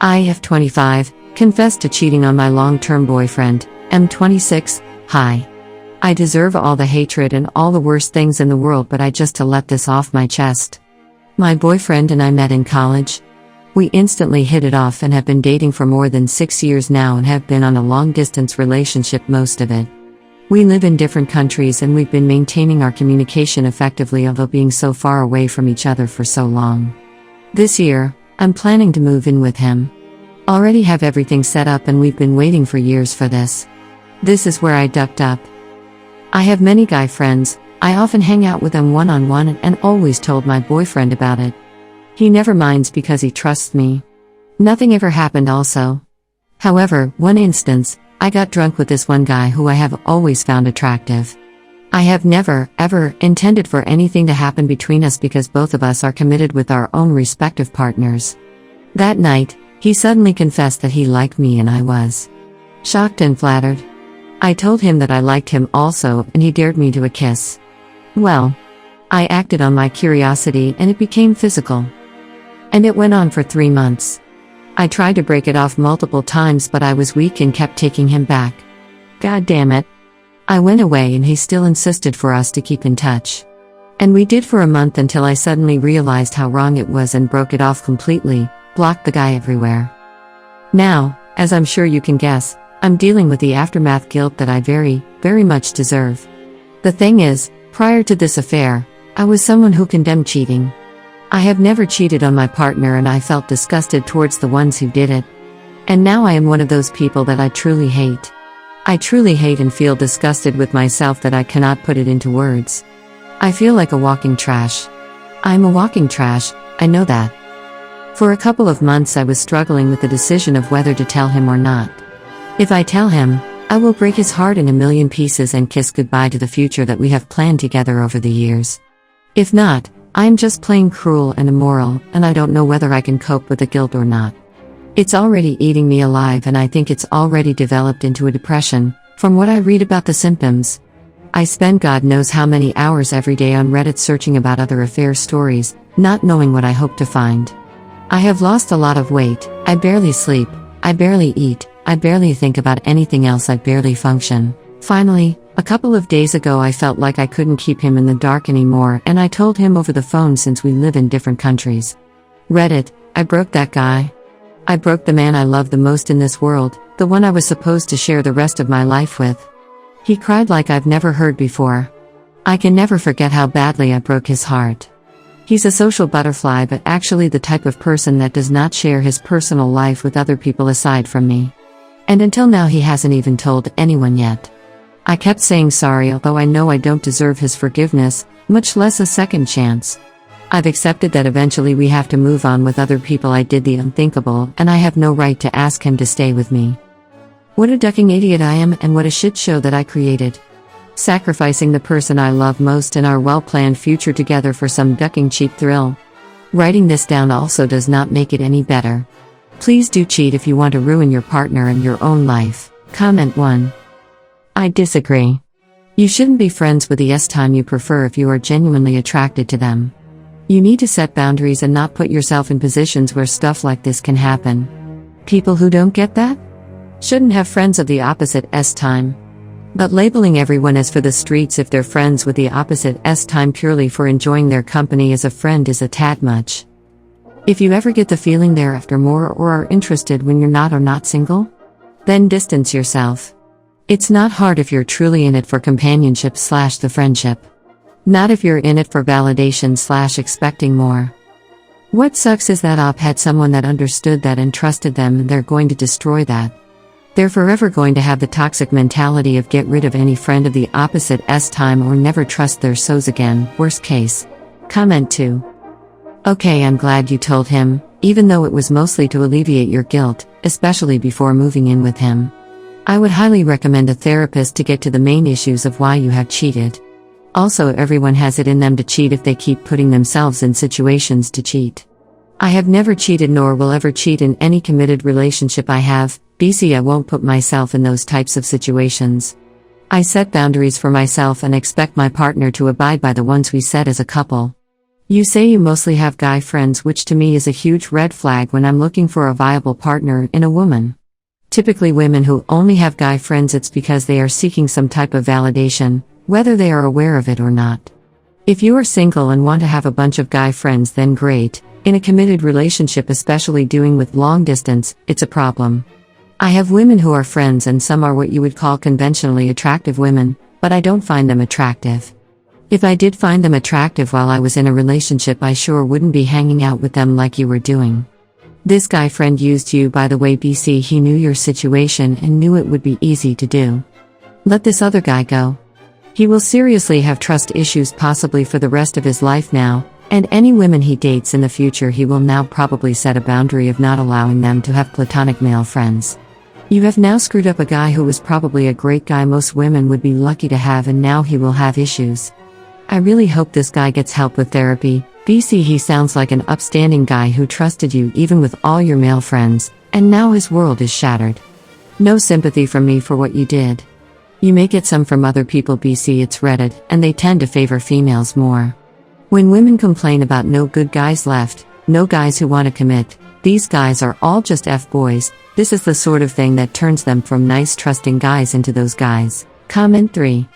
IF25, confessed to cheating on my long-term boyfriend. M26, hi. I deserve all the hatred and all the worst things in the world, but I just to let this off my chest. My boyfriend and I met in college. We instantly hit it off and have been dating for more than 6 years now and have been on a long-distance relationship most of it. We live in different countries and we've been maintaining our communication effectively, although being so far away from each other for so long. This year, I'm planning to move in with him. Already have everything set up and we've been waiting for years for this. This is where I ducked up. I have many guy friends. I often hang out with them one-on-one and always told my boyfriend about it. He never minds because he trusts me. Nothing ever happened also. However, one instance, I got drunk with this one guy who I have always found attractive. I have never, ever, intended for anything to happen between us because both of us are committed with our own respective partners. That night, he suddenly confessed that he liked me and I was shocked and flattered. I told him that I liked him also and he dared me to a kiss. Well, I acted on my curiosity and it became physical. And it went on for 3 months. I tried to break it off multiple times but I was weak and kept taking him back. God damn it. I went away and he still insisted for us to keep in touch. And we did for a month until I suddenly realized how wrong it was and broke it off completely, blocked the guy everywhere. Now, as I'm sure you can guess, I'm dealing with the aftermath guilt that I very, very much deserve. The thing is, prior to this affair, I was someone who condemned cheating. I have never cheated on my partner and I felt disgusted towards the ones who did it. And now I am one of those people that I truly hate. I truly hate and feel disgusted with myself that I cannot put it into words. I feel like a walking trash. I'm a walking trash, I know that. For a couple of months I was struggling with the decision of whether to tell him or not. If I tell him, I will break his heart in a million pieces and kiss goodbye to the future that we have planned together over the years. If not, I am just plain cruel and immoral, and I don't know whether I can cope with the guilt or not. It's already eating me alive and I think it's already developed into a depression, from what I read about the symptoms. I spend God knows how many hours every day on Reddit searching about other affair stories, not knowing what I hope to find. I have lost a lot of weight, I barely sleep, I barely eat, I barely think about anything else, I barely function. Finally, a couple of days ago I felt like I couldn't keep him in the dark anymore and I told him over the phone since we live in different countries. Reddit, I broke that guy. I broke the man I love the most in this world, the one I was supposed to share the rest of my life with. He cried like I've never heard before. I can never forget how badly I broke his heart. He's a social butterfly but actually the type of person that does not share his personal life with other people aside from me. And until now he hasn't even told anyone yet. I kept saying sorry although I know I don't deserve his forgiveness, much less a second chance. I've accepted that eventually we have to move on with other people. I did the unthinkable and I have no right to ask him to stay with me. What a ducking idiot I am and what a shit show that I created. Sacrificing the person I love most and our well-planned future together for some ducking cheap thrill. Writing this down also does not make it any better. Please do cheat if you want to ruin your partner and your own life. Comment 1. I disagree. You shouldn't be friends with the time you prefer if you are genuinely attracted to them. You need to set boundaries and not put yourself in positions where stuff like this can happen. People who don't get that? Shouldn't have friends of the opposite time. But labeling everyone as for the streets if they're friends with the opposite time purely for enjoying their company as a friend is a tad much. If you ever get the feeling they're after more or are interested when you're not or not single, then distance yourself. It's not hard if you're truly in it for companionship / the friendship. Not if you're in it for validation / expecting more. What sucks is that op had someone that understood that and trusted them and they're going to destroy that. They're forever going to have the toxic mentality of get rid of any friend of the opposite time or never trust their so's again, worst case. Comment 2. Okay, I'm glad you told him, even though it was mostly to alleviate your guilt, especially before moving in with him. I would highly recommend a therapist to get to the main issues of why you have cheated. Also, everyone has it in them to cheat if they keep putting themselves in situations to cheat. I have never cheated nor will ever cheat in any committed relationship I have. BC, I won't put myself in those types of situations. I set boundaries for myself and expect my partner to abide by the ones we set as a couple. You say you mostly have guy friends, which to me is a huge red flag when I'm looking for a viable partner in a woman. Typically women who only have guy friends, it's because they are seeking some type of validation, whether they are aware of it or not. If you are single and want to have a bunch of guy friends, then great. In a committed relationship, especially doing with long distance, it's a problem. I have women who are friends and some are what you would call conventionally attractive women, but I don't find them attractive. If I did find them attractive while I was in a relationship, I sure wouldn't be hanging out with them like you were doing. This guy friend used you, by the way, BC. He knew your situation and knew it would be easy to do. Let this other guy go. He will seriously have trust issues possibly for the rest of his life now, and any women he dates in the future, he will now probably set a boundary of not allowing them to have platonic male friends. You have now screwed up a guy who was probably a great guy most women would be lucky to have, and now he will have issues. I really hope this guy gets help with therapy. BC, he sounds like an upstanding guy who trusted you even with all your male friends, and now his world is shattered. No sympathy from me for what you did. You may get some from other people, BC. It's Reddit, and they tend to favor females more. When women complain about no good guys left, no guys who want to commit, these guys are all just F-boys, this is the sort of thing that turns them from nice trusting guys into those guys. Comment 3.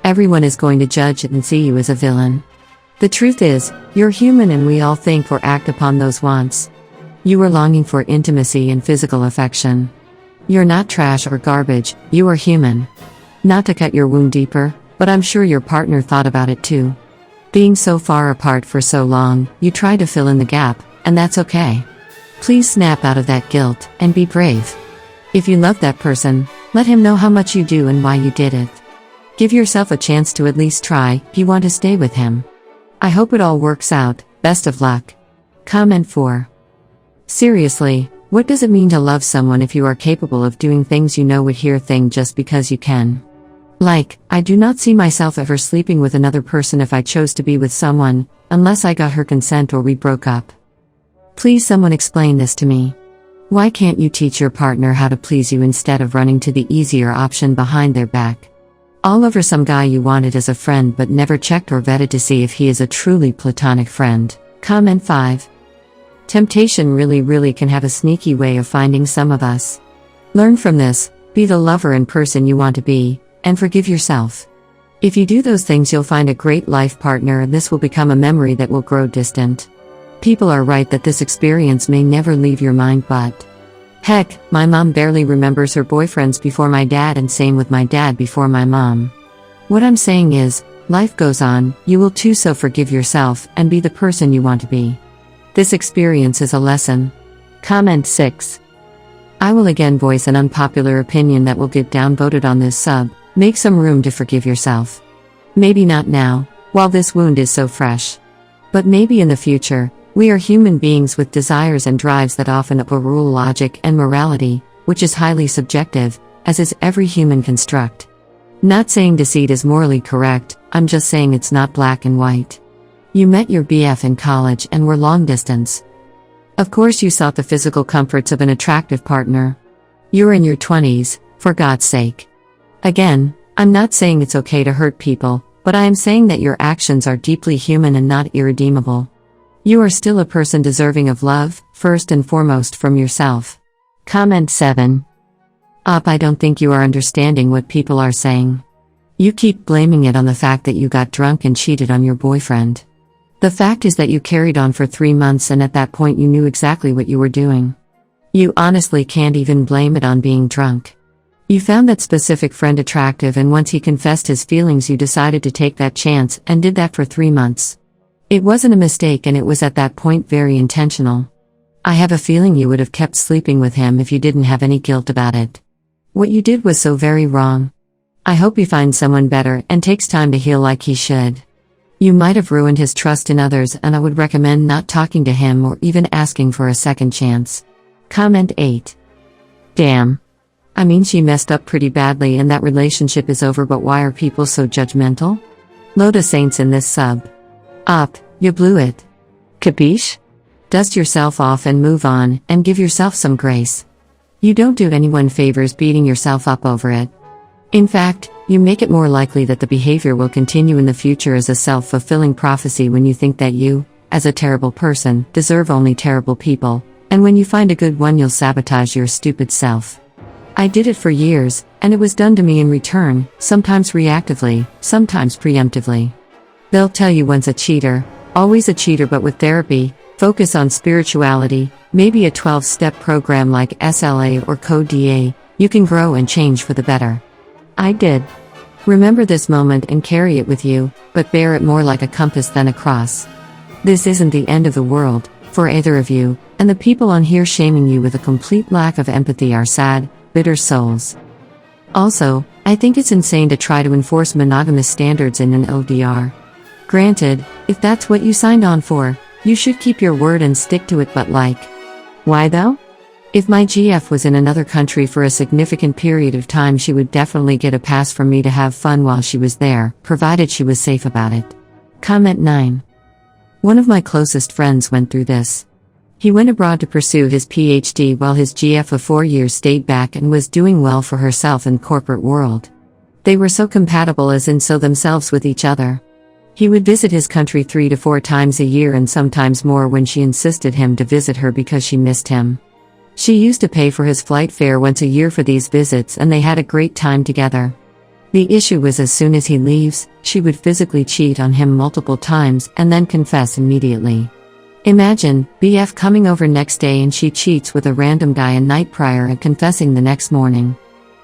Everyone is going to judge and see you as a villain. The truth is, you're human and we all think or act upon those wants. You are longing for intimacy and physical affection. You're not trash or garbage, you are human. Not to cut your wound deeper, but I'm sure your partner thought about it too. Being so far apart for so long, you try to fill in the gap, and that's okay. Please snap out of that guilt, and be brave. If you love that person, let him know how much you do and why you did it. Give yourself a chance to at least try, if you want to stay with him. I hope it all works out, best of luck. Comment 4. Seriously, what does it mean to love someone if you are capable of doing things you know would hear thing just because you can? Like, I do not see myself ever sleeping with another person if I chose to be with someone, unless I got her consent or we broke up. Please someone explain this to me. Why can't you teach your partner how to please you instead of running to the easier option behind their back? All over some guy you wanted as a friend but never checked or vetted to see if he is a truly platonic friend. Comment 5. Temptation really can have a sneaky way of finding some of us. Learn from this, be the lover and person you want to be, and forgive yourself. If you do those things, you'll find a great life partner, and this will become a memory that will grow distant. People are right that this experience may never leave your mind, but heck, my mom barely remembers her boyfriends before my dad, and same with my dad before my mom. What I'm saying is, life goes on, you will too, so forgive yourself, and be the person you want to be. This experience is a lesson. Comment 6. I will again voice an unpopular opinion that will get downvoted on this sub. Make some room to forgive yourself. Maybe not now, while this wound is so fresh. But maybe in the future. We are human beings with desires and drives that often overrule logic and morality, which is highly subjective, as is every human construct. Not saying deceit is morally correct, I'm just saying it's not black and white. You met your BF in college and were long distance. Of course you sought the physical comforts of an attractive partner. You're in your 20s, for God's sake. Again, I'm not saying it's okay to hurt people, but I am saying that your actions are deeply human and not irredeemable. You are still a person deserving of love, first and foremost from yourself. Comment 7. I don't think you are understanding what people are saying. You keep blaming it on the fact that you got drunk and cheated on your boyfriend. The fact is that you carried on for 3 months, and at that point you knew exactly what you were doing. You honestly can't even blame it on being drunk. You found that specific friend attractive, and once he confessed his feelings you decided to take that chance, and did that for 3 months. It wasn't a mistake, and it was at that point very intentional. I have a feeling you would have kept sleeping with him if you didn't have any guilt about it. What you did was so very wrong. I hope he finds someone better and takes time to heal like he should. You might have ruined his trust in others, and I would recommend not talking to him or even asking for a second chance. Comment 8. Damn. I mean, she messed up pretty badly and that relationship is over, but why are people so judgmental? Load of saints in this sub. You blew it. Capiche? Dust yourself off and move on, and give yourself some grace. You don't do anyone favors beating yourself up over it. In fact, You make it more likely that the behavior will continue in the future as a self-fulfilling prophecy when you think that you, as a terrible person, deserve only terrible people, and when you find a good one you'll sabotage your stupid self. I did it for years, and it was done to me in return, sometimes reactively, sometimes preemptively. They'll tell you once a cheater, always a cheater, but with therapy, focus on spirituality, maybe a 12-step program like SLA or Code DA, you can grow and change for the better. I did. Remember this moment and carry it with you, but bear it more like a compass than a cross. This isn't the end of the world, for either of you, and the people on here shaming you with a complete lack of empathy are sad, bitter souls. Also, I think it's insane to try to enforce monogamous standards in an LDR. Granted, if that's what you signed on for, you should keep your word and stick to it, but why though? If my GF was in another country for a significant period of time, she would definitely get a pass from me to have fun while she was there, provided she was safe about it. Comment 9. One of my closest friends went through this. He went abroad to pursue his PhD while his GF of 4 years stayed back and was doing well for herself in corporate world. They were so compatible, as in so themselves with each other. He would visit his country 3 to 4 times a year and sometimes more when she insisted him to visit her because she missed him. She used to pay for his flight fare once a year for these visits, and they had a great time together. The issue was, as soon as he leaves, she would physically cheat on him multiple times and then confess immediately. Imagine, BF coming over next day and she cheats with a random guy a night prior and confessing the next morning.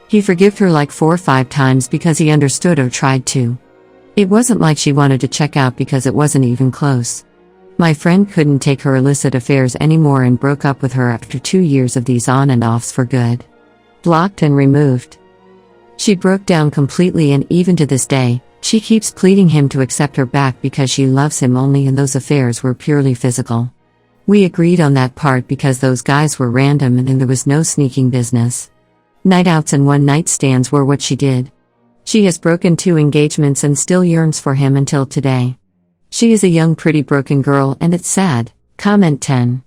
He forgave her like 4 or 5 times because he understood or tried to. It wasn't like she wanted to check out because it wasn't even close. My friend couldn't take her illicit affairs anymore and broke up with her after 2 years of these on and offs for good. Blocked and removed. She broke down completely, and even to this day, she keeps pleading him to accept her back because she loves him only, and those affairs were purely physical. We agreed on that part because those guys were random and there was no sneaking business. Night outs and one-night stands were what she did. She has broken 2 engagements and still yearns for him until today. She is a young, pretty broken girl, and it's sad. Comment 10.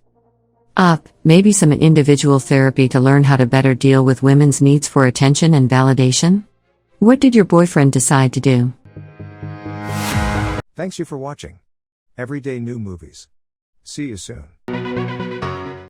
Maybe some individual therapy to learn how to better deal with women's needs for attention and validation? What did your boyfriend decide to do? Thanks you for watching. Everyday new movies. See you soon.